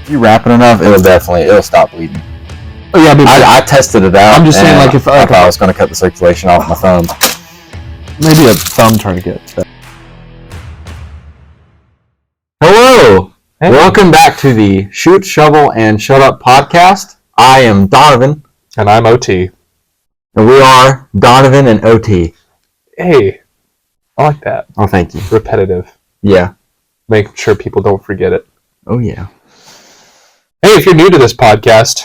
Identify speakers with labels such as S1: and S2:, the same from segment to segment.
S1: If you wrap it enough, it'll stop bleeding.
S2: Oh yeah,
S1: I tested it out.
S2: I'm just saying, like, if
S1: I was going to cut the circulation off my thumb.
S2: Maybe a thumb tourniquet.
S1: Hello! Hey. Welcome back to the Shoot, Shovel, and Shut Up podcast. I am Donovan.
S2: And I'm O.T.
S1: And we are Donevan and O.T.
S2: Hey, I like that.
S1: Oh, thank you.
S2: Repetitive.
S1: Yeah.
S2: Make sure people don't forget it.
S1: Oh, yeah.
S2: Hey, if you're new to this podcast,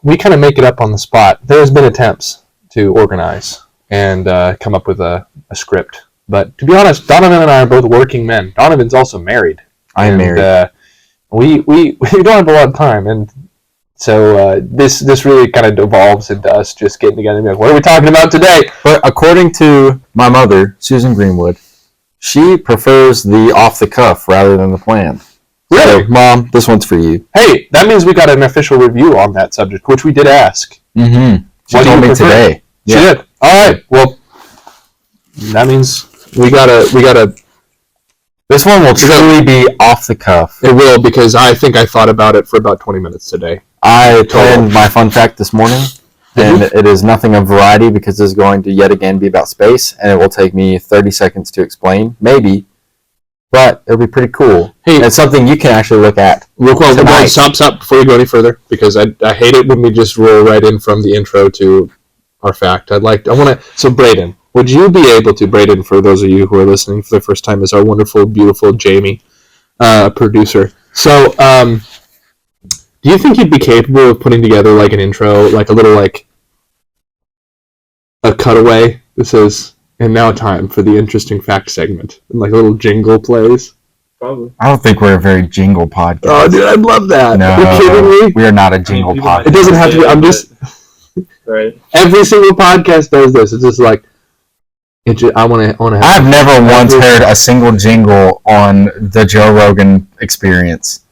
S2: we kind of make it up on the spot. There's been attempts to organize and come up with a script. But to be honest, Donovan and I are both working men. Donovan's also married.
S1: I am married.
S2: We don't have a lot of time, and so this really kind of devolves into us just getting together and being like, what are we talking about today?
S1: But according to my mother, Susan Greenwood, she prefers the off-the-cuff rather than the plan.
S2: Really?
S1: So, Mom, this one's for you.
S2: Hey, that means we got an official review on that subject, which we did ask.
S1: Mm-hmm. She told me today.
S2: She did. All right. Well, that means we gotta.
S1: This one will truly be off the cuff.
S2: It will, because I think I thought about it for about 20 minutes today.
S1: I planned my fun fact this morning, and it is nothing of variety because it's going to yet again be about space, and it will take me 30 seconds to explain, maybe, but it'll be pretty cool. Hey, it's something you can actually look at.
S2: Stop before you go any further, because I hate it when we just roll right in from the intro to our fact. So Braden, would you be able to, Braden, for those of you who are listening for the first time, is our wonderful, beautiful Jamie, producer. So, do you think you'd be capable of putting together like an intro, like a little a cutaway that says, and now time for the interesting fact segment, and like a little jingle plays?
S3: Probably.
S1: I don't think we're a very jingle podcast.
S2: Oh, dude, I'd love that.
S1: No,
S2: are you kidding me?
S1: We are not a jingle podcast.
S2: It doesn't have to be. I'm just.
S3: Right.
S2: Every single podcast does this. It's just like. I want to.
S1: I've never once heard a single jingle on the Joe Rogan Experience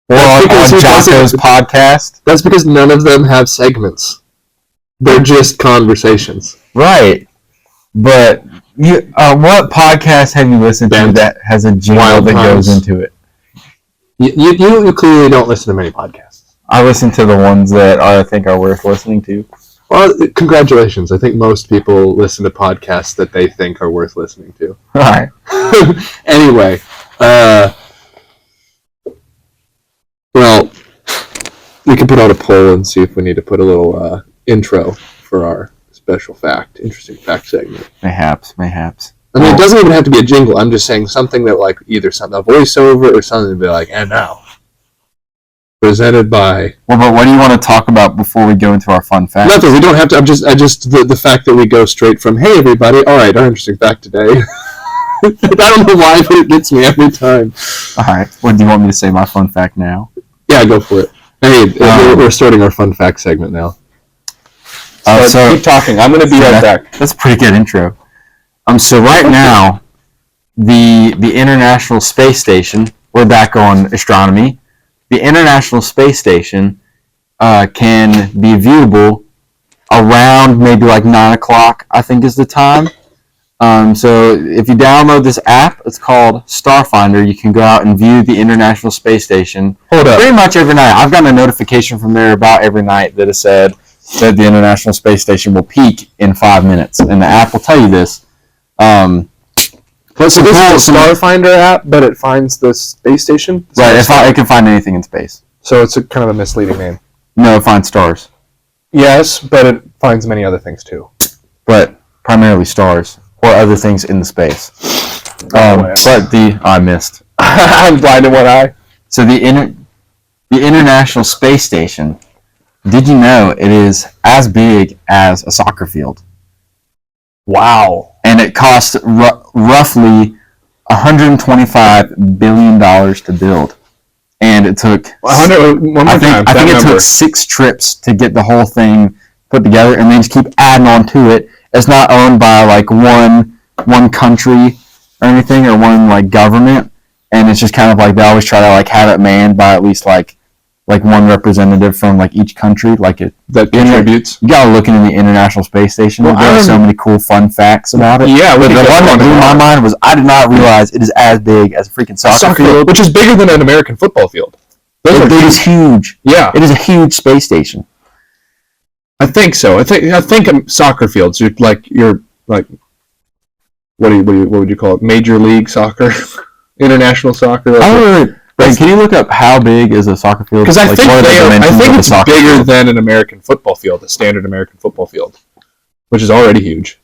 S1: or on Jocko's podcast.
S2: That's because none of them have segments. They're just conversations.
S1: Right. But what podcast have you listened to that has a jingle that goes into it?
S2: You clearly don't listen to many podcasts.
S1: I listen to the ones that I think are worth listening to.
S2: Well, congratulations. I think most people listen to podcasts that they think are worth listening to.
S1: All right.
S2: Anyway, well, we can put out a poll and see if we need to put a little intro for our special fact, interesting fact segment.
S1: Mayhaps.
S2: I mean, it doesn't even have to be a jingle. I'm just saying something that, like, either a voiceover or something to be like, and now. Presented by.
S1: Well, but what do you want to talk about before we go into our fun fact?
S2: Nothing. We don't have to. The fact that we go straight from, hey everybody, all right, our interesting fact today. I don't know why, but it gets me every time.
S1: All right. What do you want me to say? My fun fact now?
S2: Yeah, go for it. Hey, we're starting our fun fact segment now. So keep talking. I'm going to be right back.
S1: That's a pretty good intro. So right now, the International Space Station. We're back on astronomy. The International Space Station can be viewable around maybe like 9 o'clock, I think is the time. So if you download this app, it's called Starfinder. You can go out and view the International Space Station pretty much every night. I've gotten a notification from there about every night that has said that the International Space Station will peak in 5 minutes. And the app will tell you this.
S2: So this is a Starfinder app, but it finds the space station?
S1: Right, it can find anything in space.
S2: So it's kind of a misleading name.
S1: No, it finds stars.
S2: Yes, but it finds many other things too.
S1: But primarily stars, or other things in the space. I missed.
S2: I'm blind in one eye.
S1: So the International Space Station, did you know it is as big as a soccer field?
S2: Wow.
S1: And it cost roughly $125 billion to build. And it took... I think it took 6 trips to get the whole thing put together, and they just keep adding on to it. It's not owned by like one country or anything, or one like government, and it's just kind of like they always try to like have it manned by at least like one representative from like each country,
S2: that contributes.
S1: You gotta look into the International Space Station. Well, there are so many cool fun facts about it.
S2: Yeah,
S1: but the one that blew my mind was I did not realize it is as big as a freaking soccer field,
S2: which is bigger than an American football field.
S1: It is huge.
S2: Yeah,
S1: It is a huge space station.
S2: I think so. I think soccer fields. You're like what would you call it? Major League Soccer, international soccer.
S1: I don't really. Like, can you look up how big is a soccer field?
S2: Because I think it's bigger than an American football field, a standard American football field, which is already huge.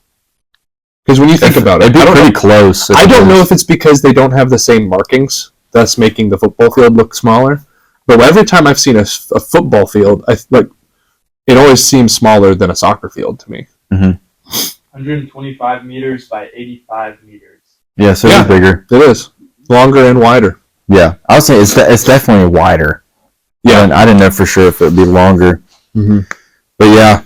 S2: Because when you think about it,
S1: it'd be pretty close.
S2: I don't know if it's because they don't have the same markings, thus making the football field look smaller. But every time I've seen a football field, it always seems smaller than a soccer field to me.
S1: Mm-hmm.
S3: 125 meters by 85 meters.
S1: Yeah, so it's bigger.
S2: It is longer and wider.
S1: Yeah, I would say it's definitely wider.
S2: Yeah,
S1: and I didn't know for sure if it would be longer.
S2: Mm-hmm.
S1: But yeah,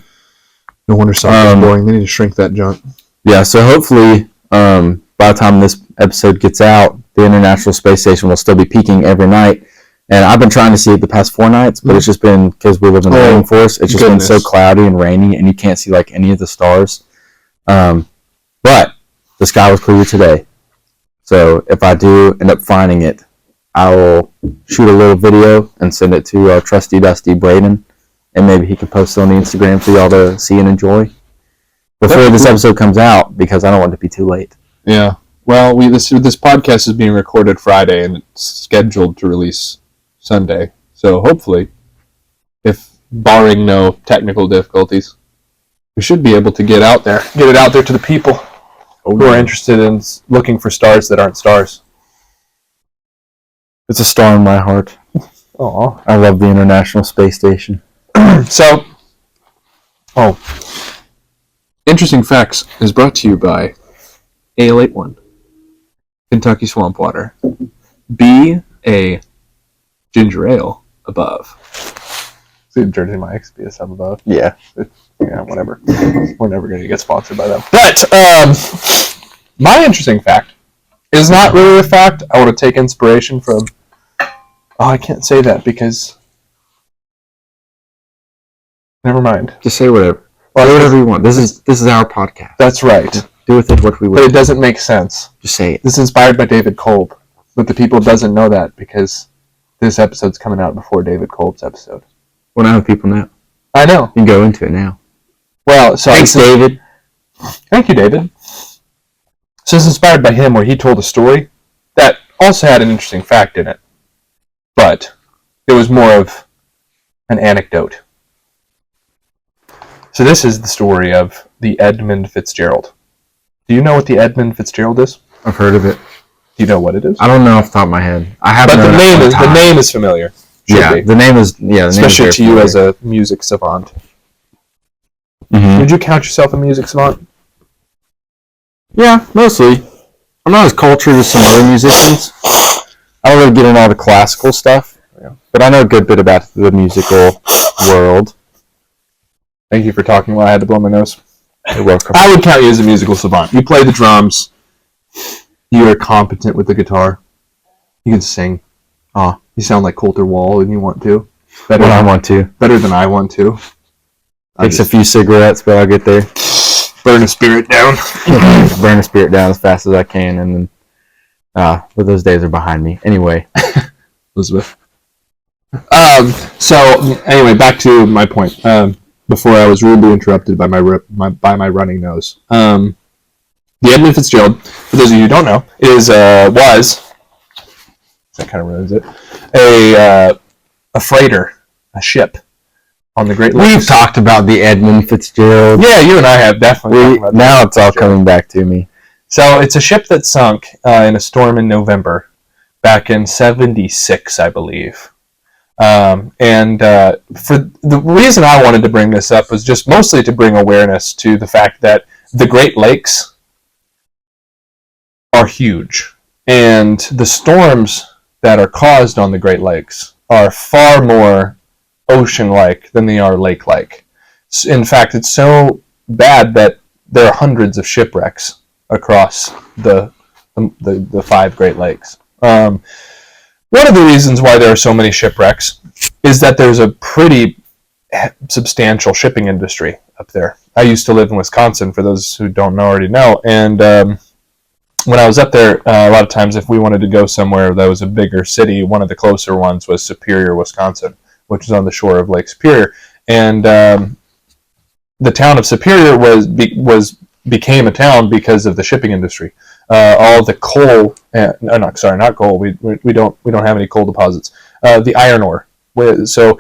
S2: no wonder soccer is boring. They need to shrink that junk.
S1: Yeah, so hopefully by the time this episode gets out, the International Space Station will still be peaking every night. And I've been trying to see it the past 4 nights, but it's just been, because we live in the rainforest, it's just been so cloudy and rainy, and you can't see like any of the stars. But the sky was clear today. So if I do end up finding it, I will shoot a little video and send it to our trusty Dusty Braden, and maybe he can post it on the Instagram for y'all to see and enjoy before this episode comes out, because I don't want it to be too late.
S2: Yeah. Well, this podcast is being recorded Friday, and it's scheduled to release Sunday. So hopefully, if barring no technical difficulties, we should be able to get it out there to the people who are interested in looking for stars that aren't stars.
S1: It's a star in my heart.
S2: Aw.
S1: I love the International Space Station.
S2: So, Interesting Facts is brought to you by Ale 81, Kentucky Swamp Water. Be a ginger ale above. See, Jersey Mike's be a sub above.
S1: Yeah.
S2: Yeah, whatever. We're never going to get sponsored by them. But my interesting fact is not really a fact. I want to take inspiration from... Oh, I can't say that because... Never mind.
S1: Just say whatever. Say whatever you want. This is our podcast.
S2: That's right.
S1: Do with it what we will.
S2: But it doesn't make sense.
S1: Just say it.
S2: This is inspired by David Kolb. But the people doesn't know that because this episode's coming out before David Kolb's episode.
S1: Well, now the people know.
S2: I know.
S1: You can go into it now.
S2: Well, so...
S1: Thanks, David.
S2: Thank you, David. So it's inspired by him, where he told a story that also had an interesting fact in it. But it was more of an anecdote. So this is the story of the Edmund Fitzgerald. Do you know what the Edmund Fitzgerald is?
S1: I've heard of it.
S2: Do you know what it is?
S1: I don't know off the top of my head. I have.
S2: But the name is familiar.
S1: The name is
S2: especially to you as a music savant.
S1: Mm-hmm.
S2: Would you count yourself a music savant?
S1: Yeah, mostly. I'm not as cultured as some other musicians. I don't really get into all the classical stuff, but I know a good bit about the musical world.
S2: Thank you for talking while I had to blow my nose.
S1: You're welcome.
S2: I would count you as a musical savant. You play the drums. You are competent with the guitar. You can sing. You sound like Coulter Wall when you want to.
S1: Better than I want to.
S2: Better than I want to.
S1: Takes a few cigarettes, but I'll get there.
S2: Burn a spirit down.
S1: Burn a spirit down as fast as I can, and then but those days are behind me. Anyway.
S2: Elizabeth. So anyway, back to my point. Before I was rudely interrupted by my running nose. The Edmund Fitzgerald, for those of you who don't know, was that kind of ruins it, a freighter, a ship on the Great Lakes.
S1: We've talked about the Edmund Fitzgerald.
S2: Yeah, you and I have definitely.
S1: Now it's all coming back to me.
S2: So it's a ship that sunk in a storm in November, back in '76, I believe. For the reason I wanted to bring this up was just mostly to bring awareness to the fact that the Great Lakes are huge, and the storms that are caused on the Great Lakes are far more ocean-like than they are lake-like. In fact, it's so bad that there are hundreds of shipwrecks across the 5 Great Lakes. One of the reasons why there are so many shipwrecks is that there's a pretty substantial shipping industry up there. I used to live in Wisconsin, for those who don't already know, and when I was up there, a lot of times if we wanted to go somewhere that was a bigger city, one of the closer ones was Superior, Wisconsin, which is on the shore of Lake Superior. And the town of Superior became a town because of the shipping industry. All the coal, not coal. We don't have any coal deposits. The iron ore. So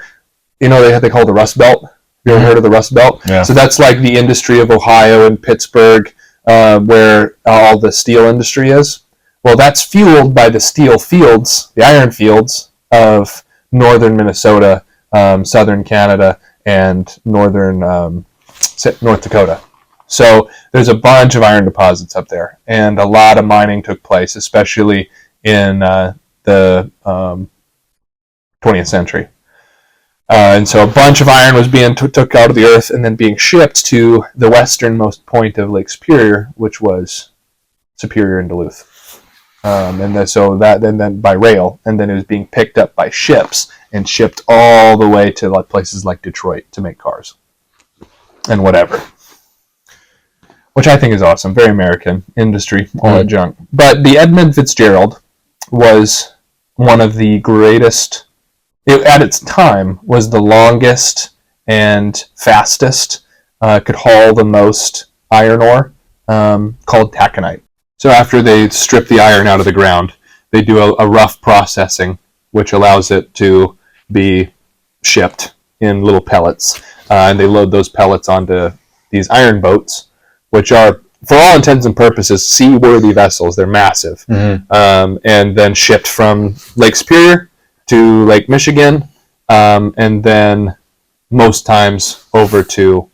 S2: they call it the Rust Belt. Have you ever heard of the Rust Belt?
S1: Yeah.
S2: So that's like the industry of Ohio and Pittsburgh, where all the steel industry is. Well, that's fueled by the steel fields, the iron fields of northern Minnesota, southern Canada, and northern North Dakota. So there's a bunch of iron deposits up there, and a lot of mining took place, especially in the 20th century. And so a bunch of iron was being took out of the earth and then being shipped to the westernmost point of Lake Superior, which was Superior and Duluth. And then by rail, and then it was being picked up by ships and shipped all the way to places like Detroit to make cars and whatever. Which I think is awesome. Very American industry, all that junk. But the Edmund Fitzgerald was one of the greatest, at its time, was the longest and fastest, could haul the most iron ore, called taconite. So after they strip the iron out of the ground, they do a rough processing, which allows it to be shipped in little pellets. And they load those pellets onto these iron boats, which are, for all intents and purposes, seaworthy vessels. They're massive. Mm-hmm. And then shipped from Lake Superior to Lake Michigan, and then most times over to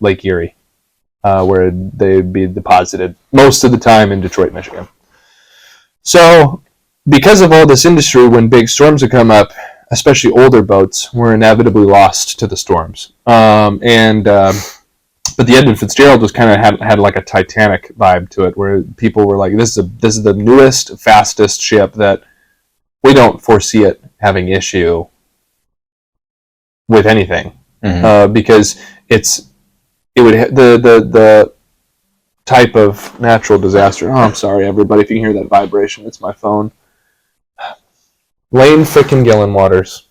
S2: Lake Erie, where they'd be deposited most of the time in Detroit, Michigan. So because of all this industry, when big storms would come up, especially older boats, were inevitably lost to the storms. But the Edmund Fitzgerald was kind of had like a Titanic vibe to it, where people were like, "This is the newest, fastest ship that we don't foresee it having issue with anything, because the type of natural disaster." Oh, I'm sorry, everybody, if you can hear that vibration, it's my phone. Lane frickin' Gillen Waters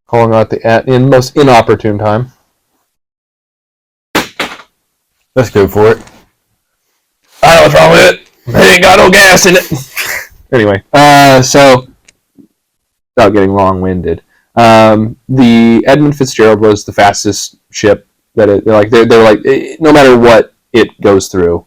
S2: calling out in most inopportune time.
S1: Let's go for it.
S2: I know what's wrong with it. It ain't got no gas in it. Anyway, so without getting long-winded, the Edmund Fitzgerald was the fastest ship that they're like, no matter what it goes through,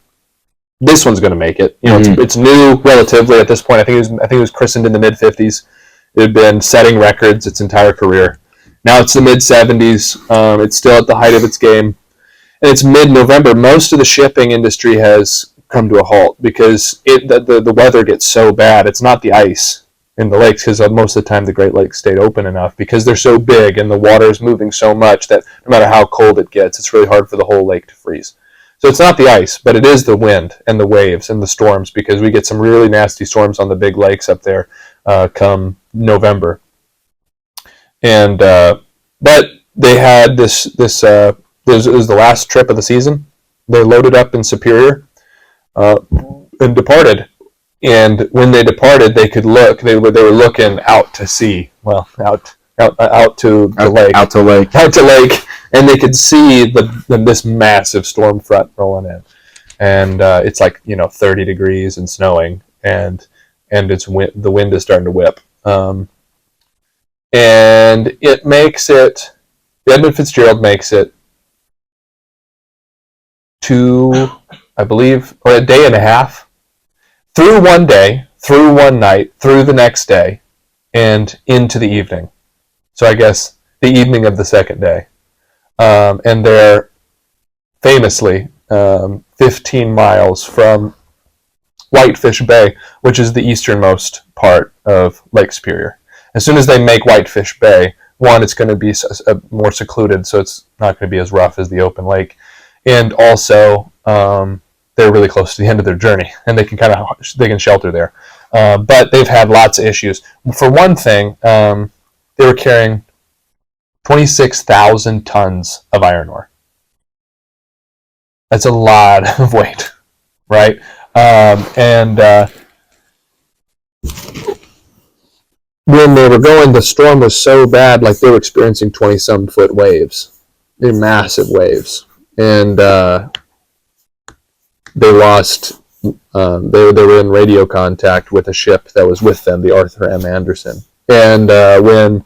S2: this one's going to make it. It's new relatively at this point. I think it was christened in the mid-50s. It had been setting records its entire career. Now it's the mid-70s. It's still at the height of its game. And it's mid-November. Most of the shipping industry has come to a halt because the weather gets so bad. It's not the ice in the lakes, because most of the time the Great Lakes stayed open enough because they're so big and the water is moving so much that no matter how cold it gets, it's really hard for the whole lake to freeze. So it's not the ice, but it is the wind and the waves and the storms, because we get some really nasty storms on the big lakes up there come November. And but they had this it was the last trip of the season. They loaded up in Superior and departed. And when they departed, they could look. They were looking out to sea. Well, out to the lake. Out to lake, and they could see this massive storm front rolling in. And it's like 30 degrees and snowing, and the wind is starting to whip. And it makes it. The Edmund Fitzgerald makes it I believe, or a day and a half, through one day, through one night, through the next day, and into the evening. So I guess the evening of the second day. And they're famously 15 miles from Whitefish Bay, which is the easternmost part of Lake Superior. As soon as they make Whitefish Bay, one, it's going to be more secluded, so it's not going to be as rough as the open lake. And also, they're really close to the end of their journey, and they can shelter there. But they've had lots of issues. For one thing, they were carrying 26,000 tons of iron ore. That's a lot of weight, right? When they were going, the storm was so bad, like they were experiencing 20-some foot waves. They're massive waves. And they lost, they were in radio contact with a ship that was with them, the Arthur M. Anderson. And when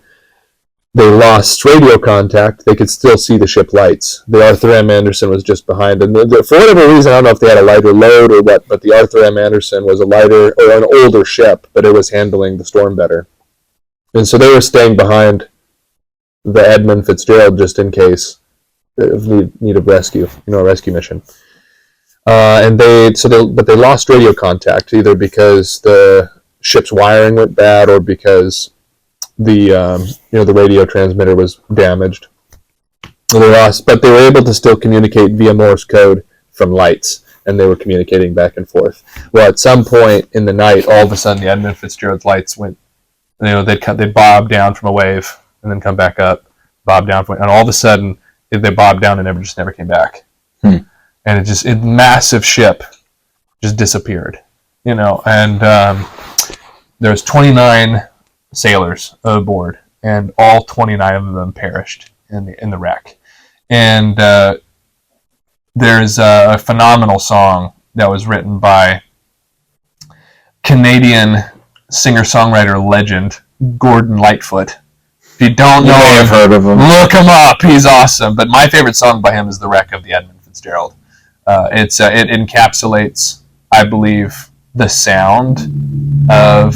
S2: they lost radio contact, they could still see the ship lights. The Arthur M. Anderson was just behind. And for whatever reason, I don't know if they had a lighter load or what, but the Arthur M. Anderson was a lighter, or an older ship, but it was handling the storm better. And so they were staying behind the Edmund Fitzgerald just in case of need of rescue, a rescue mission. But they lost radio contact, either because the ship's wiring went bad or because the radio transmitter was damaged. They lost, but they were able to still communicate via Morse code from lights, and they were communicating back and forth. Well, at some point in the night, all of a sudden the Edmund Fitzgerald's lights went. They'd bob down from a wave and then come back up, bob down and all of a sudden they bobbed down and never came back. And massive ship just disappeared, and there's 29 sailors aboard, and all 29 of them perished in the wreck. And there's a phenomenal song that was written by Canadian singer-songwriter legend Gordon Lightfoot. If you don't know him,
S1: I've heard of him.
S2: Look him up. He's awesome. But my favorite song by him is "The Wreck of the Edmund Fitzgerald." It encapsulates, I believe, the sound of.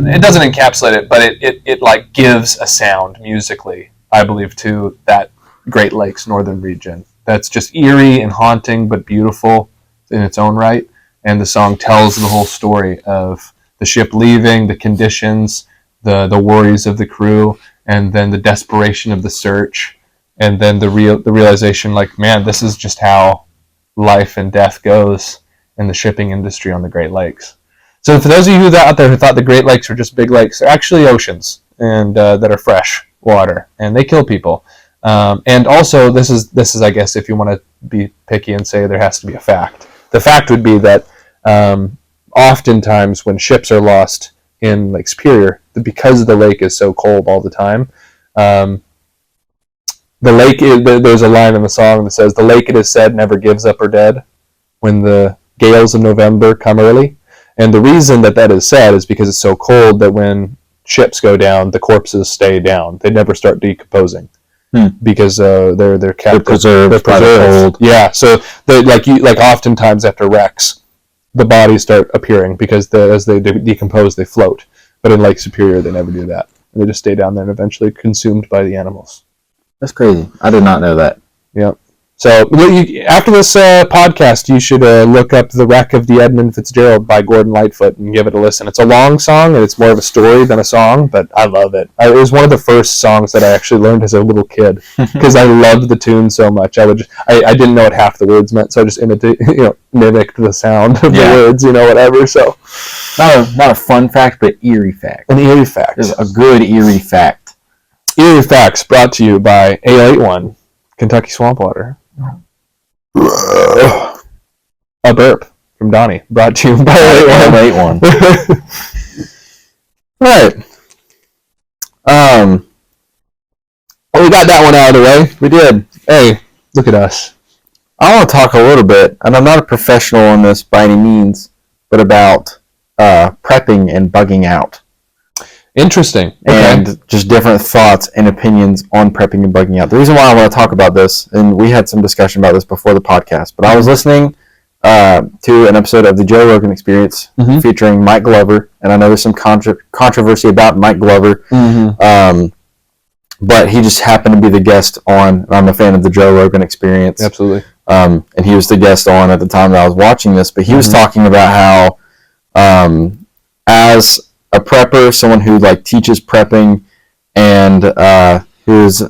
S2: It doesn't encapsulate it, but it like gives a sound musically, I believe, to that Great Lakes northern region. That's just eerie and haunting, but beautiful in its own right. And the song tells the whole story of the ship leaving, the conditions, the worries of the crew, and then the desperation of the search, and then the realization, like, man, this is just how life and death goes in the shipping industry on the Great Lakes. So for those of you out there who thought the Great Lakes were just big lakes, they're actually oceans, and that are fresh water, and they kill people. And also, this is, I guess, if you want to be picky and say there has to be a fact. The fact would be that oftentimes when ships are lost in Lake Superior, because the lake is so cold all the time, there's a line in the song that says, "The lake, it is said, never gives up her dead when the gales of November come early." And the reason that is said is because it's so cold that when ships go down, the corpses stay down. They never start decomposing. Because they're kept, they're preserved. By the cold. Yeah, so like oftentimes after wrecks, the bodies start appearing because as they decompose, they float. But in Lake Superior, they never do that. They just stay down there and eventually consumed by the animals.
S1: That's crazy. I did not know that.
S2: Yeah. So after this podcast, you should look up "The Wreck of the Edmund Fitzgerald" by Gordon Lightfoot and give it a listen. It's a long song, and it's more of a story than a song, but I love it. It was one of the first songs that I actually learned as a little kid because I loved the tune so much. I didn't know what half the words meant, so I just mimicked the sound of the words, whatever. So
S1: not a fun fact, but eerie fact.
S2: An eerie fact.
S1: It's a good eerie fact.
S2: Eerie Facts brought to you by A81 Kentucky Swamp Water. A burp from Donnie, brought to you by
S1: A81.
S2: Right. Well, we got that one out of the way. We did. Hey, look at us.
S1: I want to talk a little bit, and I'm not a professional on this by any means, but about prepping and bugging out.
S2: Interesting.
S1: And just different thoughts and opinions on prepping and bugging out. The reason why I want to talk about this, and we had some discussion about this before the podcast, but I was listening to an episode of the Joe Rogan Experience featuring Mike Glover, and I know there's some controversy about Mike Glover, but he just happened to be the guest on, and I'm a fan of the Joe Rogan Experience.
S2: Absolutely.
S1: And he was the guest on at the time that I was watching this, but he was talking about how as a prepper, someone who teaches prepping and who's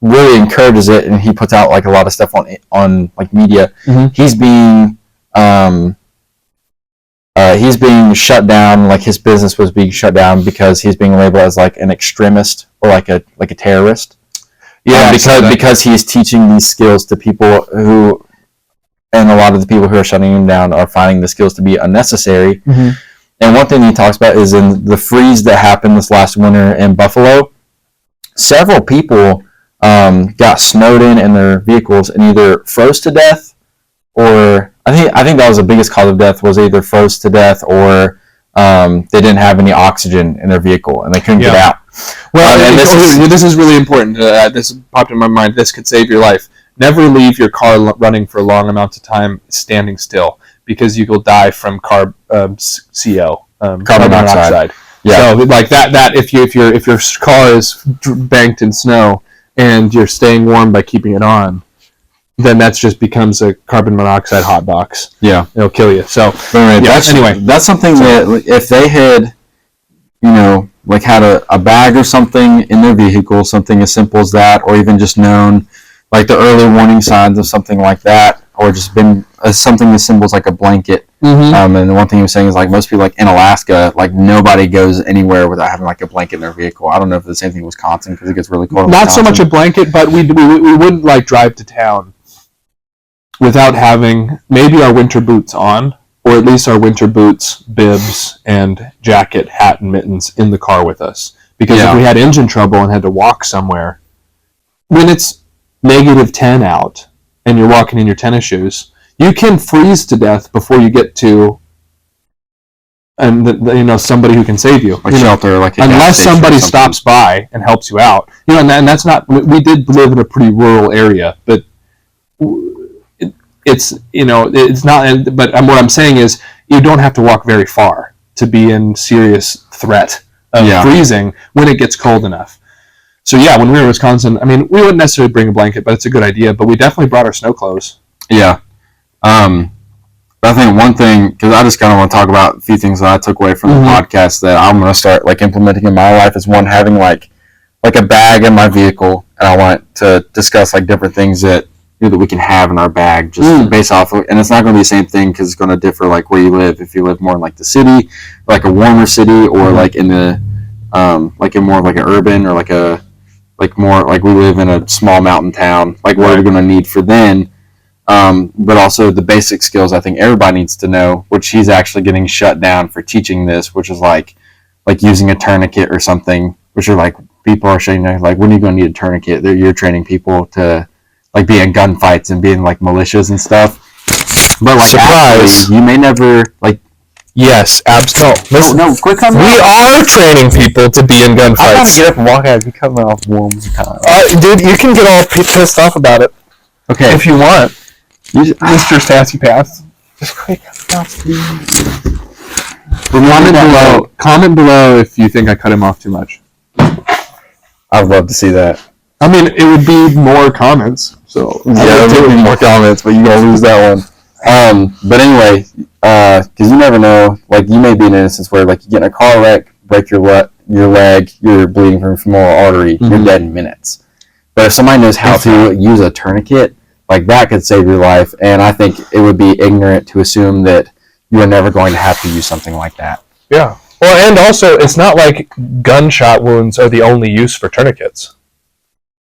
S1: really encourages it, and he puts out a lot of stuff on media. He's being shut down. His business was being shut down because he's being labeled as an extremist or a terrorist. Yeah, because he's teaching these skills to people who and a lot of the people who are shutting him down are finding the skills to be unnecessary.
S2: Mm-hmm.
S1: And one thing he talks about is in the freeze that happened this last winter in Buffalo, several people got snowed in their vehicles and either froze to death, or I think that was the biggest cause of death, was either froze to death or they didn't have any oxygen in their vehicle and they couldn't get out.
S2: Well, and this is really important. This popped in my mind. This could save your life. Never leave your car running for long amounts of time standing still, because you will die from CO, carbon monoxide. Yeah. So like that if your car is banked in snow and you're staying warm by keeping it on, then that just becomes a carbon monoxide hot box.
S1: Yeah.
S2: It'll kill you. So
S1: anyway, that's something that if they had, like had a bag or something in their vehicle, something as simple as that, or even just known like the early warning signs of something like that, or just been something as simple as like a blanket.
S2: Mm-hmm.
S1: And the one thing he was saying is like most people like in Alaska, like nobody goes anywhere without having like a blanket in their vehicle. I don't know if it's the same thing in Wisconsin because it gets really cold.
S2: Not so much a blanket, but we wouldn't like drive to town without having maybe our winter boots on, or at least our winter boots, bibs, and jacket, hat, and mittens in the car with us. Because if we had engine trouble and had to walk somewhere, when it's -10 out and you're walking in your tennis shoes, you can freeze to death before you get to somebody who can save you.
S1: Like shelter, like a
S2: unless somebody stops by and helps you out. And that's not. We did live in a pretty rural area, but it's not. But what I'm saying is, you don't have to walk very far to be in serious threat of freezing when it gets cold enough. So when we were in Wisconsin, I mean, we wouldn't necessarily bring a blanket, but it's a good idea. But we definitely brought our snow clothes.
S1: Yeah. But I think one thing, because I just kind of want to talk about a few things that I took away from the podcast that I'm going to start like implementing in my life, is one, having like a bag in my vehicle, and I want to discuss like different things that that we can have in our bag, just based off of, and it's not going to be the same thing because it's going to differ like where you live. If you live more in like the city, like a warmer city, or like in the like in more of like an urban, or like more like we live in a small mountain town, like what are we going to need for then? But also the basic skills I think everybody needs to know, which he's actually getting shut down for teaching this, which is like using a tourniquet or something, which are like, people are saying like, when are you going to need a tourniquet? You're training people to like be in gunfights and being like militias and stuff. But like,
S2: surprise,
S1: you may never like.
S2: Yes, absolutely.
S1: No, quick comment.
S2: We are training people to be in gunfights.
S1: I gotta get up and walk out. You cut me off one time.
S2: Dude, you can get all pissed off about it.
S1: Okay,
S2: if you want. Mr. Sassy Pass.
S1: Just quick.
S2: Comment below if you think I cut him off too much.
S1: I'd love to see that.
S2: I mean, it would be more comments. So
S1: there would be more comments, but you're gonna lose that one. But anyway, because you never know. Like, you may be in an instance where like you get in a car wreck, break your leg, you're bleeding from a femoral artery, you're dead in minutes. But if somebody knows how to use a tourniquet, like that could save your life, and I think it would be ignorant to assume that you are never going to have to use something like that.
S2: Yeah. Well, and also, it's not like gunshot wounds are the only use for tourniquets.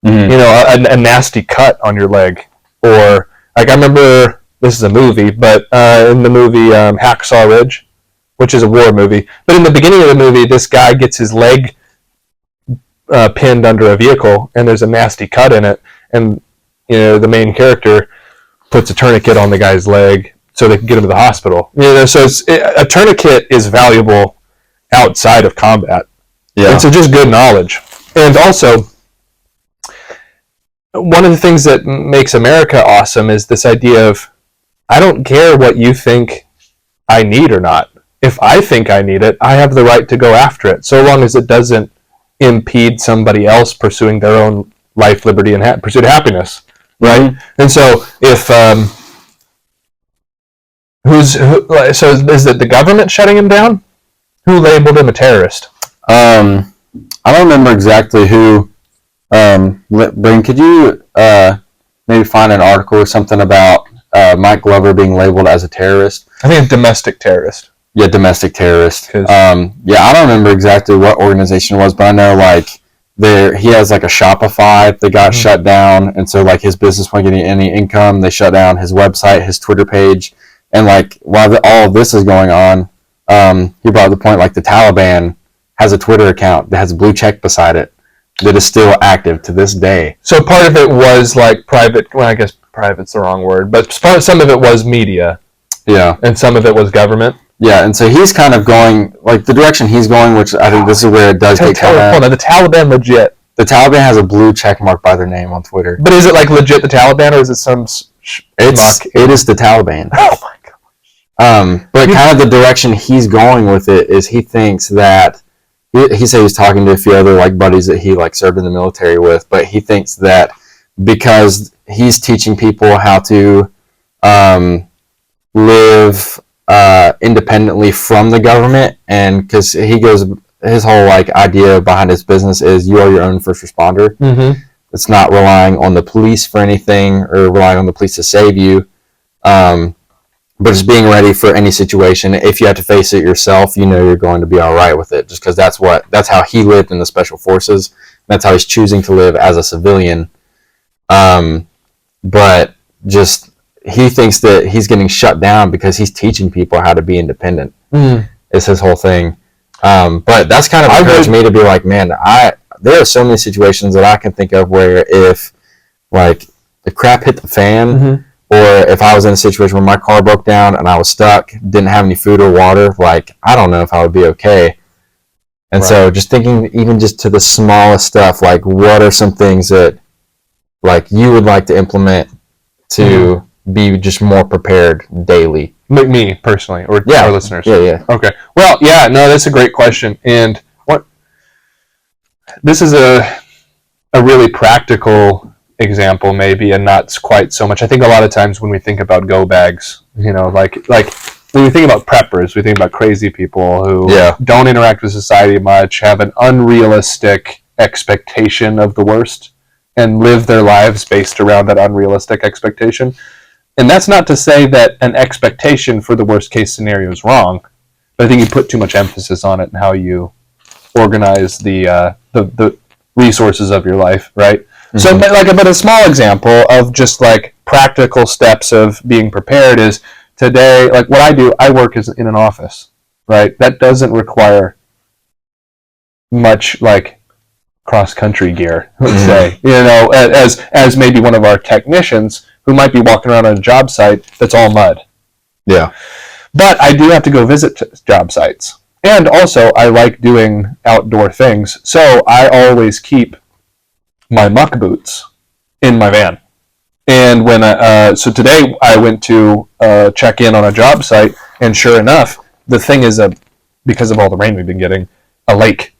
S2: Mm-hmm. A nasty cut on your leg, or like I remember, this is a movie, but in the movie Hacksaw Ridge, which is a war movie, but in the beginning of the movie, this guy gets his leg pinned under a vehicle, and there's a nasty cut in it, and the main character puts a tourniquet on the guy's leg so they can get him to the hospital. So a tourniquet is valuable outside of combat. Yeah. It's just good knowledge. And also, one of the things that makes America awesome is this idea of, I don't care what you think I need or not. If I think I need it, I have the right to go after it, so long as it doesn't impede somebody else pursuing their own life, liberty, and pursuit of happiness. Right? Mm-hmm. And so if so is it the government shutting him down? Who labeled him a terrorist?
S1: I don't remember exactly who. Bryn, could you maybe find an article or something about Mike Glover being labeled as a terrorist?
S2: I think a domestic terrorist.
S1: Yeah, domestic terrorist. I don't remember exactly what organization it was, but I know like he has like a Shopify that got shut down, and so like his business wasn't getting any income. They shut down his website, his Twitter page, and like while all of this is going on, he brought up the point like the Taliban has a Twitter account that has a blue check beside it that is still active to this day.
S2: So part of it was like private. Well, I guess private's the wrong word, but some of it was media.
S1: Yeah,
S2: and some of it was government.
S1: Yeah, and so he's kind of going, like, the direction he's going, which I think this is where it does get kind of...
S2: Hold on, the Taliban legit?
S1: The Taliban has a blue check mark by their name on Twitter.
S2: But is it, like, legit the Taliban, or is it some
S1: It is the Taliban.
S2: Oh, my gosh.
S1: But kind of the direction he's going with it is he thinks that... He said he's talking to a few other, like, buddies that he, like, served in the military with, but he thinks that because he's teaching people how to live... independently from the government, and because he goes, his whole like idea behind his business is you are your own first responder. Mm-hmm. It's not relying on the police for anything or relying on the police to save you, but just being ready for any situation. If you have to face it yourself, you know you're going to be all right with it, just because that's how he lived in the special forces. That's how he's choosing to live as a civilian. But just he thinks that he's getting shut down because he's teaching people how to be independent. Is his whole thing. But that's kind of encouraged me to be like, man, there are so many situations that I can think of where if like the crap hit the fan, or if I was in a situation where my car broke down and I was stuck, didn't have any food or water, like I don't know if I would be okay. And so just thinking even just to the smallest stuff, like what are some things that like you would like to implement to be just more prepared daily?
S2: Like me personally, or our listeners?
S1: Yeah.
S2: Okay. Well, yeah, no, that's a great question. And this is a really practical example maybe, and not quite so much. I think a lot of times when we think about go bags, you know, like when we think about preppers, we think about crazy people who don't interact with society much, have an unrealistic expectation of the worst, and live their lives based around that unrealistic expectation. And that's not to say that an expectation for the worst case scenario is wrong, but I think you put too much emphasis on it and how you organize the resources of your life, right? Mm-hmm. So, but a small example of just like practical steps of being prepared is today, like what I do, I work in an office, right? That doesn't require much like cross-country gear, let's say, you know, as maybe one of our technicians who might be walking around on a job site that's all mud.
S1: Yeah.
S2: But I do have to go visit job sites. And also, I like doing outdoor things, so I always keep my muck boots in my van. And when so today I went to check in on a job site, and sure enough, the thing is because of all the rain we've been getting, a lake.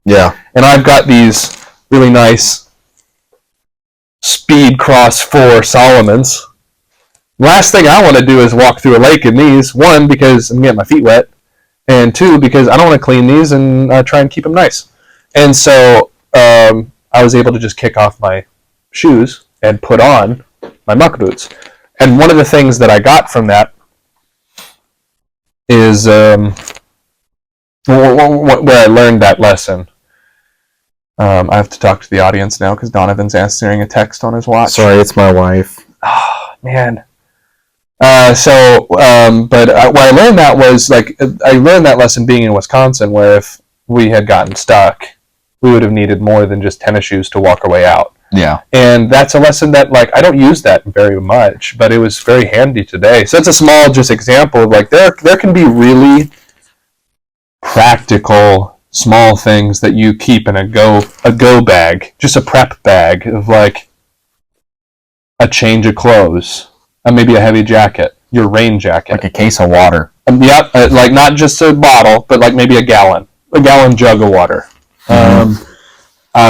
S1: Yeah.
S2: And I've got these really nice Speed Cross 4 Solomons. Last thing I want to do is walk through a lake in these. One, because I'm getting my feet wet. And two, because I don't want to clean these and try and keep them nice. And so I was able to just kick off my shoes and put on my muck boots. And one of the things that I got from that is where I learned that lesson. I have to talk to the audience now because Donovan's answering a text on his watch.
S1: Sorry, it's my wife.
S2: Oh, man. But what I learned that was, like, I learned that lesson being in Wisconsin, where if we had gotten stuck, we would have needed more than just tennis shoes to walk our way out.
S1: Yeah.
S2: And that's a lesson that, like, I don't use that very much, but it was very handy today. So that's a small just example of, like, there can be really practical small things that you keep in a go bag, just a prep bag of like a change of clothes, and maybe a heavy jacket, your rain jacket,
S1: like a case of water.
S2: Like not just a bottle, but like maybe a gallon jug of water.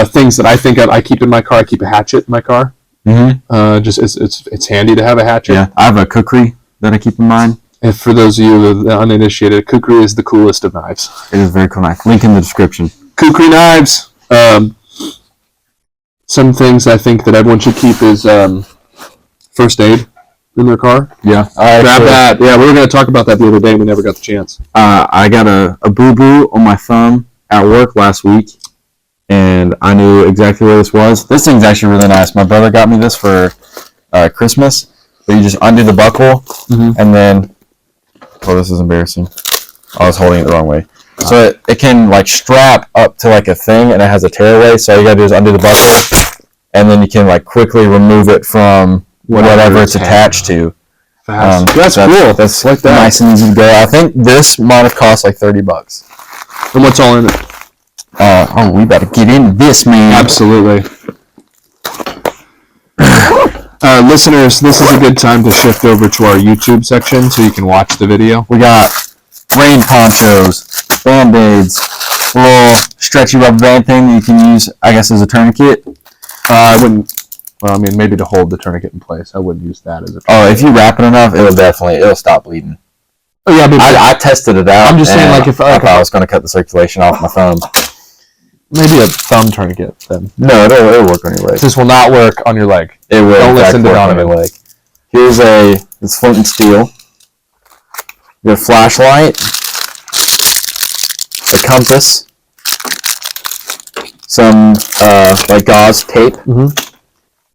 S2: Things that I think of, I keep in my car. I keep a hatchet in my car. Mm-hmm. Just it's handy to have a hatchet.
S1: Yeah, I have a kukri that I keep in mine.
S2: And for those of you that are uninitiated, kukri is the coolest of knives.
S1: It is a very cool knife. Link in the description.
S2: Kukri knives. Some things I think that everyone should keep is first aid in their car.
S1: Yeah.
S2: Grab that. Yeah, we were going to talk about that the other day and we never got the chance.
S1: I got a boo-boo on my thumb at work last week. and I knew exactly where this was. This thing's actually really nice. My brother got me this for Christmas. But you just undo the buckle, and then, this is embarrassing. I was holding it the wrong way. So it can like strap up to like a thing, and it has a tearaway. So all you gotta do is undo the buckle, and then you can like quickly remove it from whatever it's attached to.
S2: That's cool.
S1: That's like nice and easy to go. I think this might have cost like $30.
S2: And what's all in it?
S1: We better get into this, man.
S2: Absolutely. Listeners, this is a good time to shift over to our YouTube section so you can watch the video.
S1: We got rain ponchos, band-aids, a little stretchy rubber band thing that you can use, I guess, as a tourniquet.
S2: I wouldn't. Well, I mean, maybe to hold the tourniquet in place. I wouldn't use that as a tourniquet.
S1: Oh, if you wrap it enough, it'll stop bleeding.
S2: Oh, yeah,
S1: I tested it out.
S2: I'm just saying, like, if
S1: I was going to cut the circulation off my thumb.
S2: Maybe a thumb tourniquet, then.
S1: No, it'll work on your leg.
S2: This will not work on your leg.
S1: It will.
S2: Don't listen to Donovan.
S1: Leg. Here's it's flint and steel. You have a flashlight, a compass, some like gauze tape,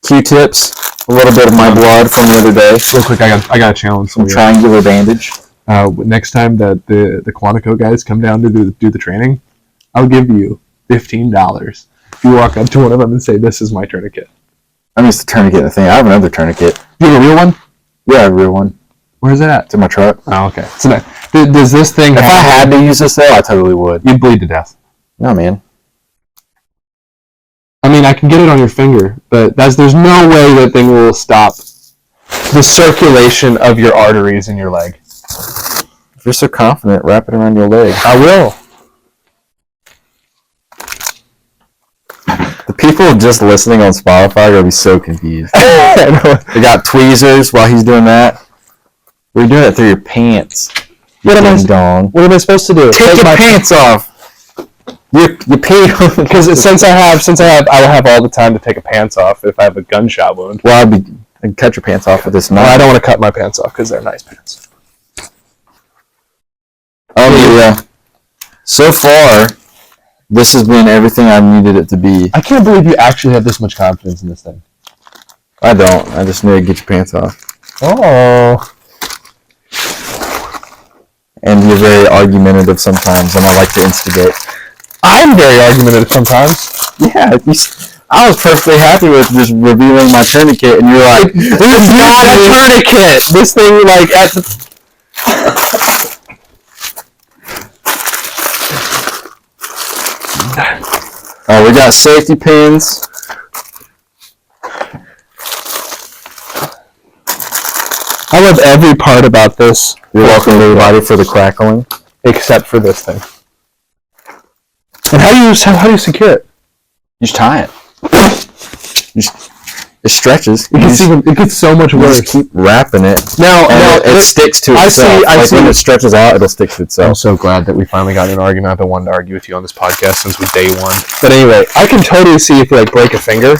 S1: Q-tips, a little bit of my blood from the other day.
S2: Real quick, I got a challenge.
S1: Some triangular bandage.
S2: Next time that the Quantico guys come down to do the training, I'll give you $15 if you walk up to one of them and say, "This is my tourniquet."
S1: I mean, it's the tourniquet thing. I have another tourniquet.
S2: You have a real one?
S1: Yeah, I have a real one.
S2: Where's it at?
S1: It's in my truck.
S2: Oh, okay. So does this thing?
S1: If I had to use this, though, I totally would.
S2: You'd bleed to death.
S1: No, man.
S2: I mean, I can get it on your finger, but there's no way that thing will stop the circulation of your arteries in your leg.
S1: If you're so confident, wrap it around your leg.
S2: I will.
S1: The people just listening on Spotify are going to be so confused. They got tweezers while he's doing that. We're doing it through your pants.
S2: What am I supposed to do?
S1: Take your pants off. You pee
S2: because since I will have all the time to take a pants off if I have a gunshot wound.
S1: Well, I'd cut your pants off with this knife.
S2: Well, I don't want to cut my pants off because they're nice pants.
S1: So far, this has been everything I've needed it to be.
S2: I can't believe you actually have this much confidence in this thing.
S1: I don't. I just need to get your pants off.
S2: Oh.
S1: And you're very argumentative sometimes, and I like to instigate.
S2: I'm very argumentative sometimes.
S1: Yeah, I was perfectly happy with just revealing my tourniquet, and you're like,
S2: "This is not a tourniquet." This thing, like, at the...
S1: we got safety pins.
S2: I love every part about this.
S1: You're welcome, everybody, for the crackling.
S2: Except for this thing. And how do you secure it?
S1: You just tie it. It stretches.
S2: It gets so much worse.
S1: You just keep wrapping it.
S2: Now
S1: it sticks to itself.
S2: I see.
S1: When it stretches out, it'll stick to itself.
S2: I'm so glad that we finally got in an argument. I've been wanting to argue with you on this podcast since day one. But anyway, I can totally see if you like break a finger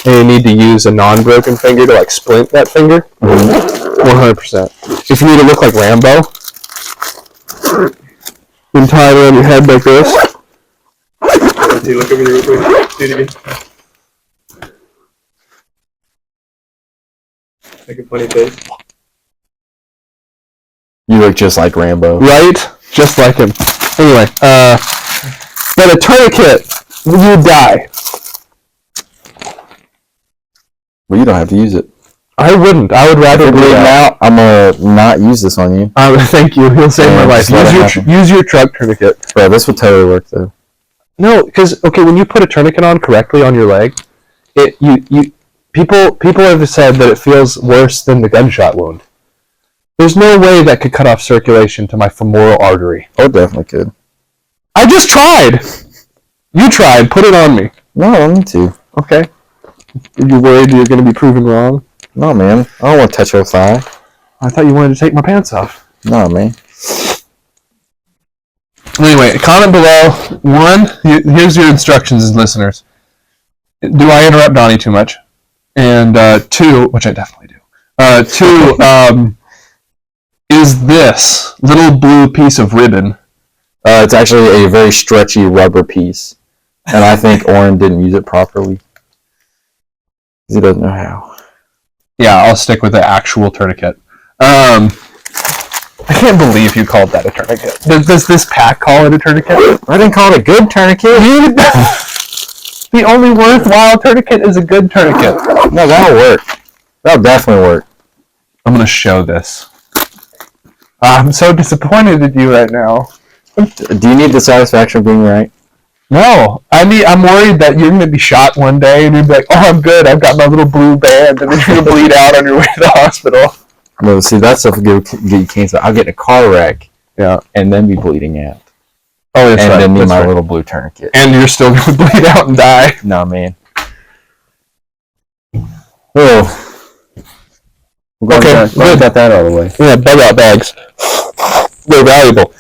S2: and you need to use a non-broken finger to like splint that finger. 100%. If you need to look like Rambo, you can tie it around your head like this. Dude, look over here real quick. Do it again. Make a funny face.
S1: You look just like Rambo.
S2: Right? Just like him. Anyway, but a tourniquet, you die.
S1: Well, you don't have to use it.
S2: I wouldn't. I would rather bleed
S1: out. I'm gonna not use this on you.
S2: Thank you. You'll save my life. Use your truck tourniquet.
S1: Bro, this would totally work though.
S2: No, because when you put a tourniquet on correctly on your leg, people have said that it feels worse than the gunshot wound. There's no way that could cut off circulation to my femoral artery.
S1: Oh, definitely could.
S2: I just tried. You tried. Put it on me.
S1: No, I don't need to.
S2: Okay. Are you worried you're going to be proven wrong?
S1: No, man. I don't want to touch your thigh.
S2: I thought you wanted to take my pants off.
S1: No, man.
S2: Anyway, comment below. 1, here's your instructions, listeners. Do I interrupt Donnie too much? And 2, which I definitely do. 2, is this little blue piece of ribbon?
S1: It's actually a very stretchy rubber piece And I think Oren didn't use it properly. He doesn't know how.
S2: Yeah, I'll stick with the actual tourniquet. I can't believe you called that a tourniquet. Does this pack call it a tourniquet?
S1: I didn't call it a good tourniquet.
S2: The only worthwhile tourniquet is a good tourniquet.
S1: No, that'll work. That'll definitely work.
S2: I'm going to show this. I'm so disappointed in you right now.
S1: Do you need the satisfaction of being right?
S2: No, I'm worried that you're going to be shot one day and you'll be like, oh, I'm good. I've got my little blue band, and then you're going to bleed out on your way to the hospital.
S1: No, see, that's stuff you can't say. I'll get in a car wreck, and then be bleeding out.
S2: Oh, that's right.
S1: And then need
S2: that's
S1: my
S2: right.
S1: little blue tourniquet.
S2: And you're still going to bleed out and die.
S1: No, man. Oh.
S2: Okay,
S1: we got that out of the way.
S2: Yeah, bug out bags. They're valuable.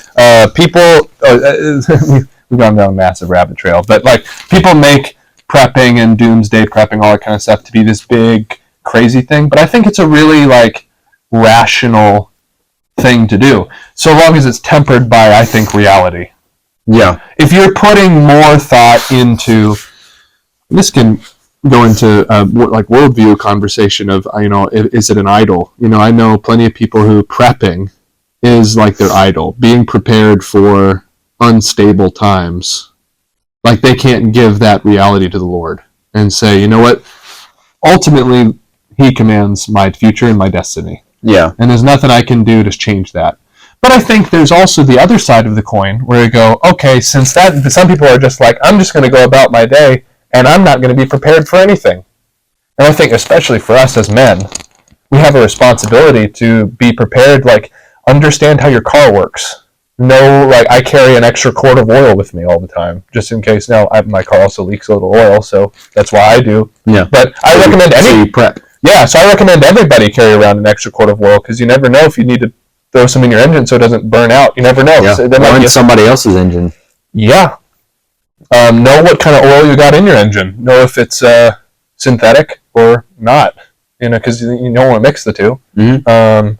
S2: We've gone down a massive rabbit trail, but like people make prepping and doomsday prepping, all that kind of stuff, to be this big, crazy thing. But I think it's a really like rational thing to do, so long as it's tempered by, I think, reality.
S1: Yeah.
S2: If you're putting more thought into this, can go into like worldview conversation of, is it an idol? I know plenty of people who prepping is like their idol, being prepared for unstable times. Like they can't give that reality to the Lord and say, you know what? Ultimately, He commands my future and my destiny.
S1: Yeah.
S2: And there's nothing I can do to change that. But I think there's also the other side of the coin where you go, okay, since that, some people are just like, I'm just going to go about my day and I'm not going to be prepared for anything. And I think especially for us as men, we have a responsibility to be prepared, like understand how your car works. Know, like I carry an extra quart of oil with me all the time, just in case. Now, my car also leaks a little oil, so that's why I do.
S1: Yeah.
S2: But I recommend
S1: prep.
S2: Yeah, so I recommend everybody carry around an extra quart of oil, because you never know if you need to throw some in your engine so it doesn't burn out. You never know.
S1: Yeah.
S2: So
S1: or in somebody else's engine.
S2: Yeah. Know what kind of oil you got in your engine. Know if it's synthetic or not. Because you don't want to mix the two.
S1: Mm-hmm.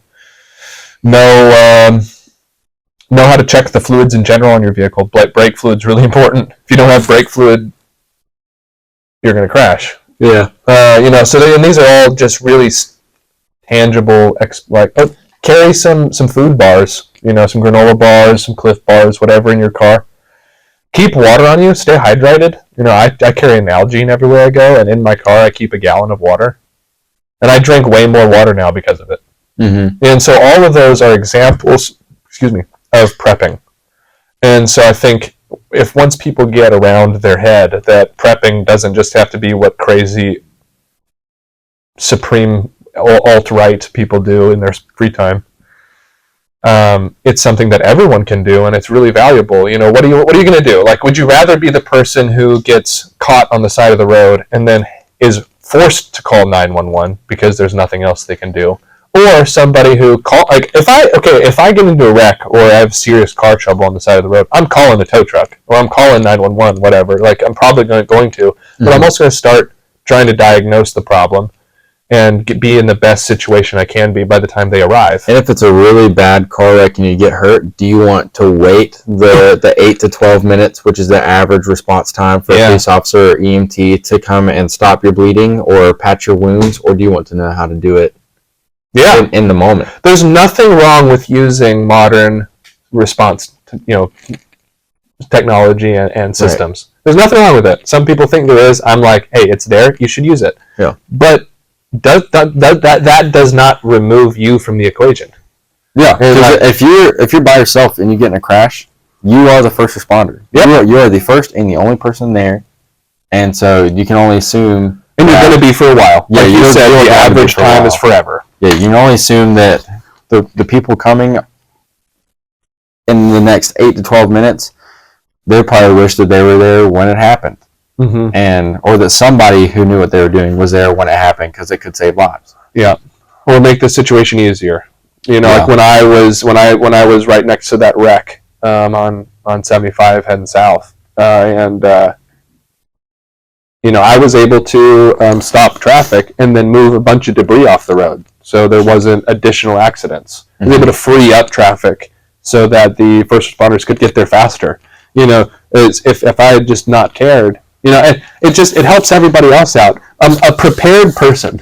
S2: Know how to check the fluids in general on your vehicle. Brake fluid's really important. If you don't have brake fluid, you're going to crash.
S1: Yeah.
S2: So these are all just really tangible, carry some food bars, some granola bars, some Cliff bars, whatever in your car. Keep water on you. Stay hydrated. I carry an Nalgene everywhere I go, and in my car I keep a gallon of water. And I drink way more water now because of it.
S1: Mm-hmm.
S2: And so all of those are examples, of prepping. And so I think if once people get around their head that prepping doesn't just have to be what crazy supreme alt-right people do in their free time, it's something that everyone can do, and it's really valuable. What are you going to do? Like, would you rather be the person who gets caught on the side of the road and then is forced to call 911 because there's nothing else they can do, or somebody who if I get into a wreck or I have serious car trouble on the side of the road, I'm calling a tow truck or I'm calling 911, whatever. Like, I'm probably going to, but I'm also going to start trying to diagnose the problem and be in the best situation I can be by the time they arrive.
S1: And if it's a really bad car wreck and you get hurt, do you want to wait the 8 to 12 minutes, which is the average response time for a police officer or EMT, to come and stop your bleeding or patch your wounds, or do you want to know how to do it in the moment? There's
S2: nothing wrong with using modern response technology and systems. Right. There's nothing wrong with it. Some people think there is. I'm like, hey, it's there. You should use it.
S1: Yeah.
S2: But that does not remove you from the equation.
S1: Yeah, if you're by yourself and you get in a crash, you are the first responder. Yep. You are the first and the only person there, and so you can only assume.
S2: And you're going to be for a while.
S1: Yeah,
S2: you said the average time is forever.
S1: Yeah, you can only assume that the people coming in the next 8 to 12 minutes, they probably wish that they were there when it happened. Mm-hmm. Or that somebody who knew what they were doing was there when it happened, because it could save lives.
S2: Yeah, or make the situation easier. Like when I was right next to that wreck on 75 heading south, I was able to stop traffic and then move a bunch of debris off the road, so there wasn't additional accidents. Mm-hmm. I was able to free up traffic so that the first responders could get there faster. If I had just not cared, it helps everybody else out. A prepared person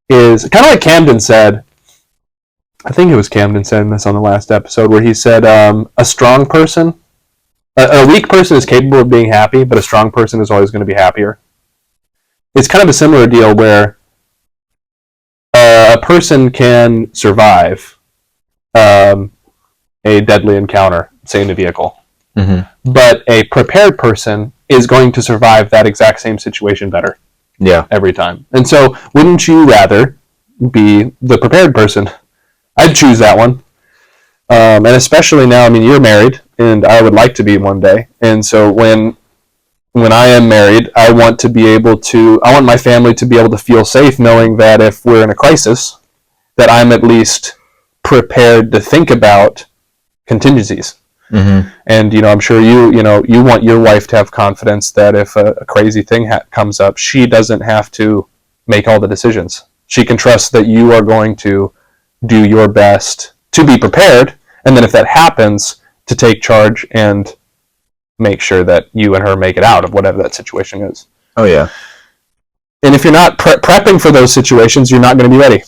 S2: is kind of like Camden said. I think it was Camden saying this on the last episode where he said, a strong person, a weak person is capable of being happy, but a strong person is always going to be happier. It's kind of a similar deal where a person can survive a deadly encounter, say in a vehicle, but a prepared person is going to survive that exact same situation better.
S1: Yeah.
S2: Every time. And so, wouldn't you rather be the prepared person? I'd choose that one. And especially now, I mean, you're married, and I would like to be one day. And so when I am married, I want my family to be able to feel safe knowing that if we're in a crisis, that I'm at least prepared to think about contingencies. Mm-hmm. And, I'm sure you want your wife to have confidence that if a crazy thing comes up, she doesn't have to make all the decisions. She can trust that you are going to do your best to be prepared, and then if that happens, to take charge and make sure that you and her make it out of whatever that situation is.
S1: Oh, yeah.
S2: And if you're not prepping for those situations, you're not going to be ready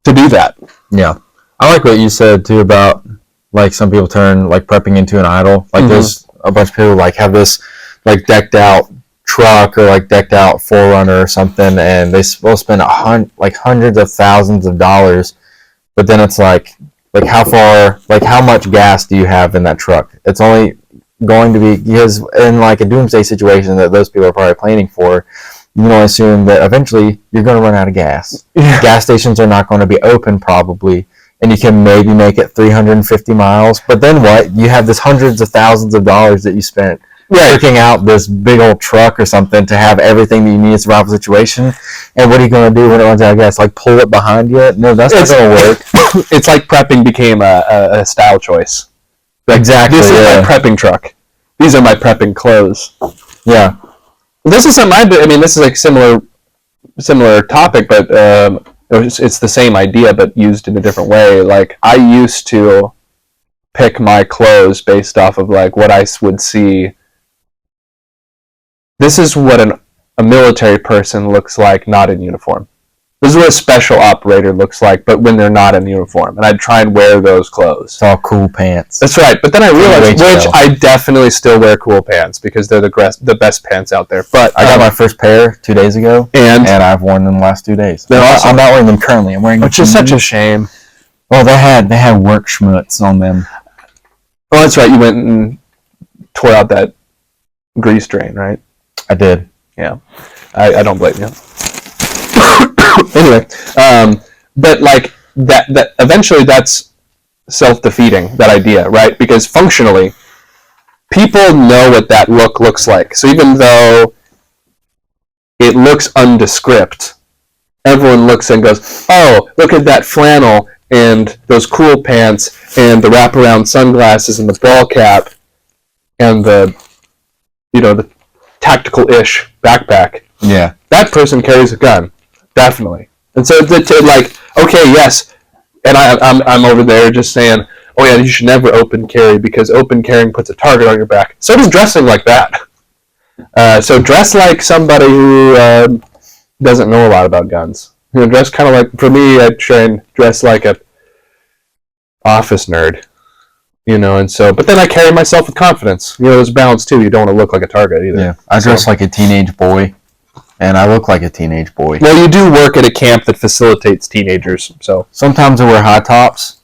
S2: to do that.
S1: Yeah. I like what you said, too, about, like, some people turn, like, prepping into an idol. Like, there's a bunch of people, like, have this, like, decked-out truck or, like, decked-out 4Runner or something, and they will spend, hundreds of thousands of dollars. But then it's like how much gas do you have in that truck? It's only going to be, because in like a doomsday situation that those people are probably planning for, you can only assume that eventually you're going to run out of gas. Yeah. Gas stations are not going to be open probably, and you can maybe make it 350 miles. But then what? You have this hundreds of thousands of dollars that you spent working out this big old truck or something to have everything that you need to survive a situation. And what are you going to do when it runs out of gas? Like pull it behind you? No, that's not going to work.
S2: It's like prepping became a style choice.
S1: Exactly.
S2: This is my prepping truck. These are my prepping clothes.
S1: Yeah.
S2: This is something this is like similar topic, but it's the same idea but used in a different way. Like I used to pick my clothes based off of like what I would see. This is what a military person looks like not in uniform. This is what a special operator looks like, but when they're not in uniform. And I'd try and wear those clothes.
S1: It's all cool pants.
S2: That's right. But then I realized, which I definitely still wear cool pants because they're the best pants out there. But
S1: I got my first pair 2 days ago, and I've worn them the last 2 days.
S2: Awesome.
S1: I'm not wearing them currently. I'm wearing them.
S2: Which is such a shame.
S1: Well, they had work schmutz on them.
S2: Oh, that's right. You went and tore out that grease drain, right?
S1: I did.
S2: Yeah. I don't blame you. Anyway, but like that eventually that's self-defeating, that idea, right? Because functionally, people know what that look looks like. So even though it looks undescript, everyone looks and goes, oh, look at that flannel and those cool pants and the wraparound sunglasses and the ball cap and the tactical-ish backpack.
S1: Yeah.
S2: That person carries a gun. Definitely. And so like, okay, yes, and I'm over there just saying, oh yeah, you should never open carry because open carrying puts a target on your back. So does dressing like that. So dress like somebody who doesn't know a lot about guns. Dress kind of like, for me, I try and dress like a office nerd. And so, but then I carry myself with confidence. There's balance too. You don't want to look like a target either.
S1: Yeah, I dress like a teenage boy. And I look like a teenage boy.
S2: Well, you do work at a camp that facilitates teenagers, so
S1: sometimes I wear high tops.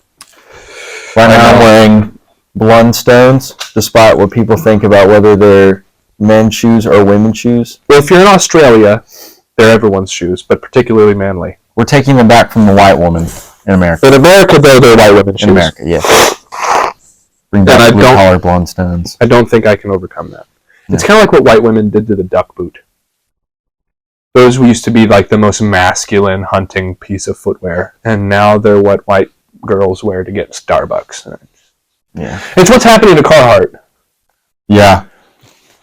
S1: Right now I'm wearing Blundstones, despite what people think about whether they're men's shoes or women's shoes.
S2: Well, if you're in Australia, they're everyone's shoes, but particularly manly.
S1: We're taking them back from the white woman in America.
S2: In America, though, they're white women's shoes.
S1: In America, yes. Bring back blue-collar Blundstones.
S2: I don't think I can overcome that. No. It's kind of like what white women did to the duck boot. Those used to be like the most masculine hunting piece of footwear, and now they're what white girls wear to get Starbucks.
S1: Yeah,
S2: it's what's happening to Carhartt.
S1: Yeah,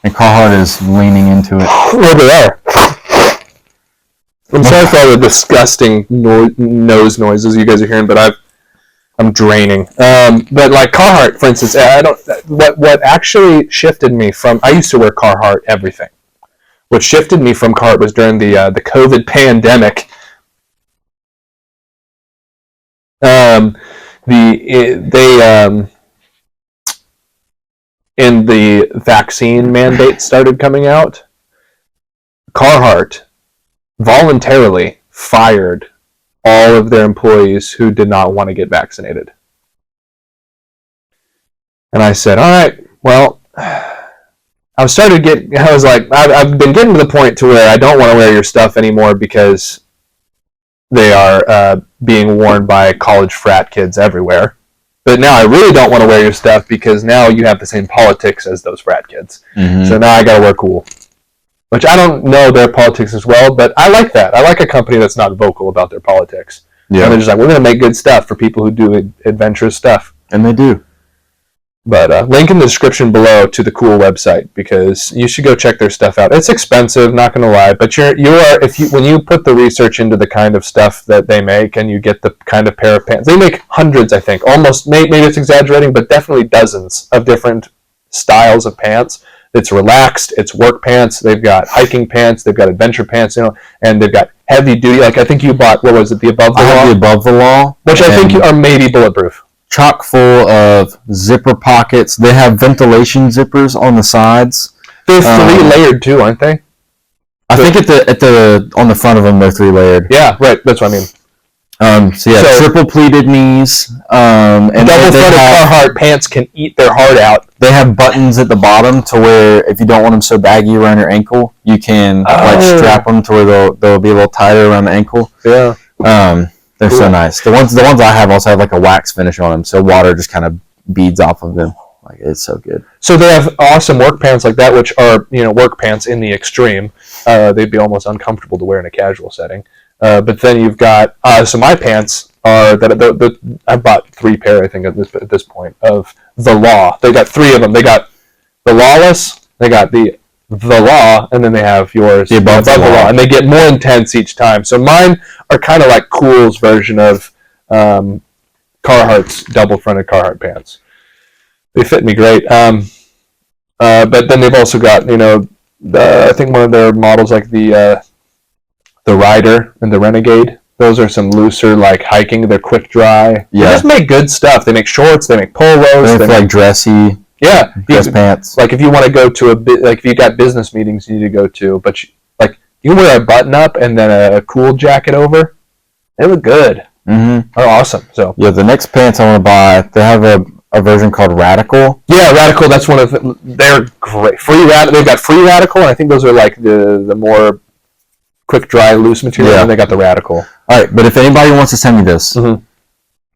S1: and Carhartt is leaning into it.
S2: Well, they are. I'm sorry for all the disgusting nose noises you guys are hearing, but I'm draining. But like Carhartt, for instance, I don't. What actually shifted me from I used to wear Carhartt everything. What shifted me from Carhartt was during the COVID pandemic. And the vaccine mandate started coming out, Carhartt voluntarily fired all of their employees who did not want to get vaccinated. And I said, all right, well, I've been getting to the point to where I don't want to wear your stuff anymore because they are being worn by college frat kids everywhere. But now I really don't want to wear your stuff because now you have the same politics as those frat kids. Mm-hmm. So now I got to wear cool. Which I don't know their politics as well, but I like that. I like a company that's not vocal about their politics. Yeah. And they're just like, we're going to make good stuff for people who do adventurous stuff.
S1: And they do.
S2: But link in the description below to the Cool website because you should go check their stuff out. It's expensive, not going to lie, but when you put the research into the kind of stuff that they make and you get the kind of pair of pants, they make hundreds, I think, almost maybe it's exaggerating, but definitely dozens of different styles of pants. It's relaxed, it's work pants, they've got hiking pants, they've got adventure pants, and they've got heavy duty. Like I think you bought, what was it, the Above the Law?
S1: I have the Above the Law,
S2: which I think are maybe bulletproof.
S1: Chock full of zipper pockets. They have ventilation zippers on the sides.
S2: They're 3-layered too, aren't they?
S1: I think on the front of them they're 3-layered.
S2: Yeah, right. That's what I mean.
S1: So triple pleated knees. And
S2: double-fronted Carhartt pants can eat their heart out.
S1: They have buttons at the bottom to where if you don't want them so baggy around your ankle, you can strap them to where they'll be a little tighter around the ankle.
S2: Yeah.
S1: They're cool. So nice. The ones I have also have like a wax finish on them, so water just kind of beads off of them. Like it's so good.
S2: So they have awesome work pants like that, which are work pants in the extreme. They'd be almost uncomfortable to wear in a casual setting. But then you've got so my pants are I bought 3 pair I think at this point of the Law. They got 3 of them. They got the Lawless. They got the Law, and then they have yours, the Above the Law, and they get more intense each time. So mine are kind of like Cool's version of Carhartt's double-fronted Carhartt pants. They fit me great. But then they've also got, I think one of their models like the Rider and the Renegade. Those are some looser, like hiking. They're quick dry. Yeah. They just make good stuff. They make shorts. They make polos.
S1: They make dressy.
S2: Yeah,
S1: dress pants.
S2: Like if you want to go to if you got business meetings you need to go to, but you can wear a button up and then a cool jacket over. They look good.
S1: Mm-hmm.
S2: They're awesome. So
S1: yeah, the next pants I want to buy, they have a version called Radical.
S2: Yeah, Radical. That's one of they're great. They've got Free Radical, and I think those are like the more quick dry loose material. Yeah. And they got the Radical.
S1: All right, but if anybody wants to send me this,
S2: mm-hmm.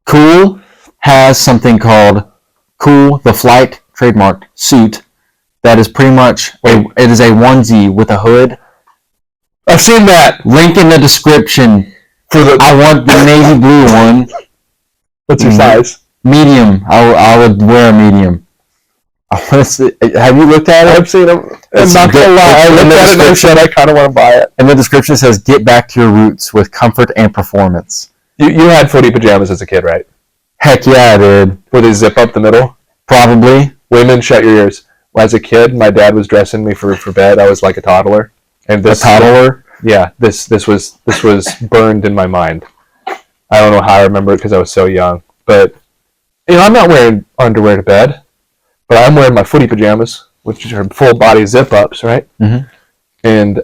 S1: Cool has something called Cool the Flight trademarked suit that is pretty much it is a onesie with a hood.
S2: I've seen that.
S1: Link in the description I want the navy blue one.
S2: What's your size?
S1: Medium. I would wear a medium. Have you looked at it?
S2: I've seen them. I'm not gonna lie. I looked at it and I said I kind of want to buy it.
S1: And the description says, "Get back to your roots with comfort and performance."
S2: You had footy pajamas as a kid, right?
S1: Heck yeah, I did.
S2: Where they zip up the middle?
S1: Probably.
S2: Women, shut your ears. As a kid, my dad was dressing me for bed. I was like a toddler. And
S1: a toddler?
S2: Yeah. This was burned in my mind. I don't know how I remember it because I was so young. But I'm not wearing underwear to bed. But I'm wearing my footy pajamas, which are full body zip ups, right?
S1: Mm-hmm.
S2: And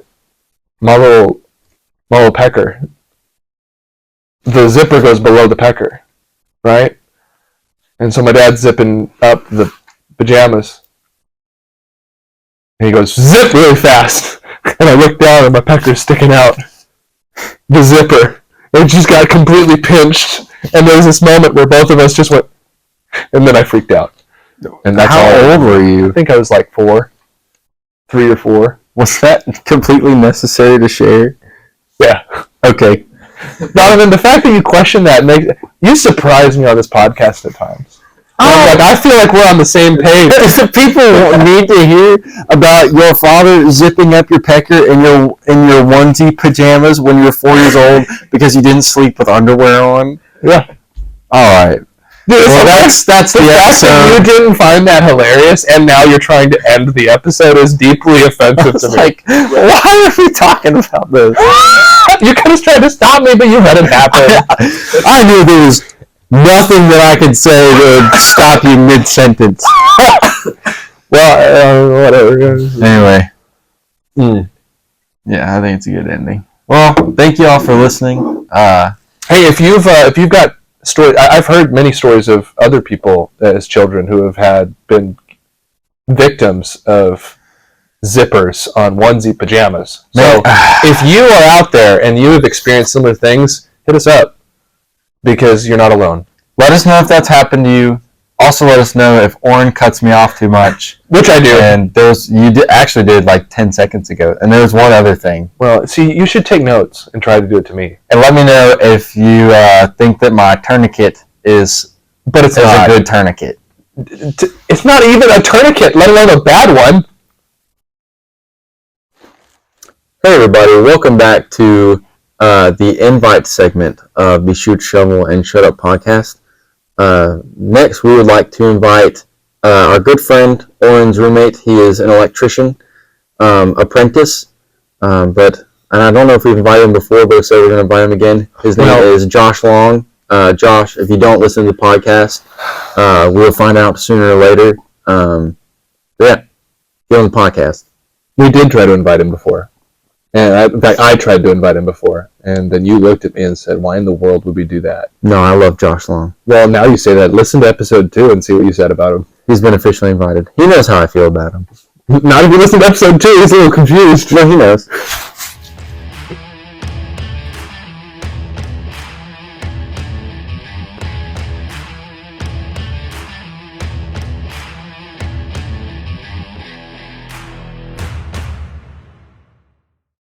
S2: my little pecker, the zipper goes below the pecker, right? And so my dad's zipping up the pajamas. And he goes, zip really fast. And I look down and my pecker's sticking out. The zipper. It just got completely pinched. And there was this moment where both of us just went, and then I freaked out. And that's
S1: How old were you?
S2: I think I was like 3 or 4.
S1: Was that completely necessary to share?
S2: Yeah.
S1: Okay.
S2: Donovan, the fact that you question that you surprise me on this podcast at times. I feel like we're on the same page.
S1: People need to hear about your father zipping up your pecker in your onesie pajamas when you were 4 years old because you didn't sleep with underwear on.
S2: Yeah.
S1: All right.
S2: Dude,
S1: Well, that's the
S2: fact that you
S1: episode.
S2: didn't find that hilarious, and now you're trying to end the episode is deeply offensive to
S1: It's
S2: me.
S1: like, why are we talking about this?
S2: You could have tried to stop me, but you let it happen.
S1: I knew there was nothing that I could say that would stop you mid-sentence.
S2: Well, whatever.
S1: Anyway,
S2: Mm.
S1: yeah, I think it's a good ending. Well, thank you all for listening.
S2: Hey, if you've got stories, I've heard many stories of other people as children who have been victims of zippers on onesie pajamas. So if you are out there and you have experienced similar things, hit us up because you're not alone.
S1: Let us know if that's happened to you. Also, let us know if Oren cuts me off too much.
S2: Which I do.
S1: And you actually did like 10 seconds ago. And there was one other thing.
S2: Well, see, you should take notes and try to do it to me.
S1: And let me know if you think that my tourniquet is a good tourniquet.
S2: It's not even a tourniquet, let alone a bad one.
S1: Hey everybody, welcome back to the invite segment of the Shoot, Shovel, and Shut Up podcast. Next, we would like to invite our good friend, Oren's roommate. He is an electrician apprentice, and I don't know if we've invited him before, but so we're going to invite him again. His name is Josh Long. Josh, if you don't listen to the podcast, we'll find out sooner or later. Yeah, get on the podcast.
S2: We did try to invite him before. And in fact, I tried to invite him before, and then you looked at me and said, why in the world would we do that?
S1: No, I love Josh Long.
S2: Well, now you say that. Listen to episode 2 and see what you said about him.
S1: He's been officially invited. He knows how I feel about him.
S2: Not if you listen to episode 2, he's a little confused.
S1: No, he knows.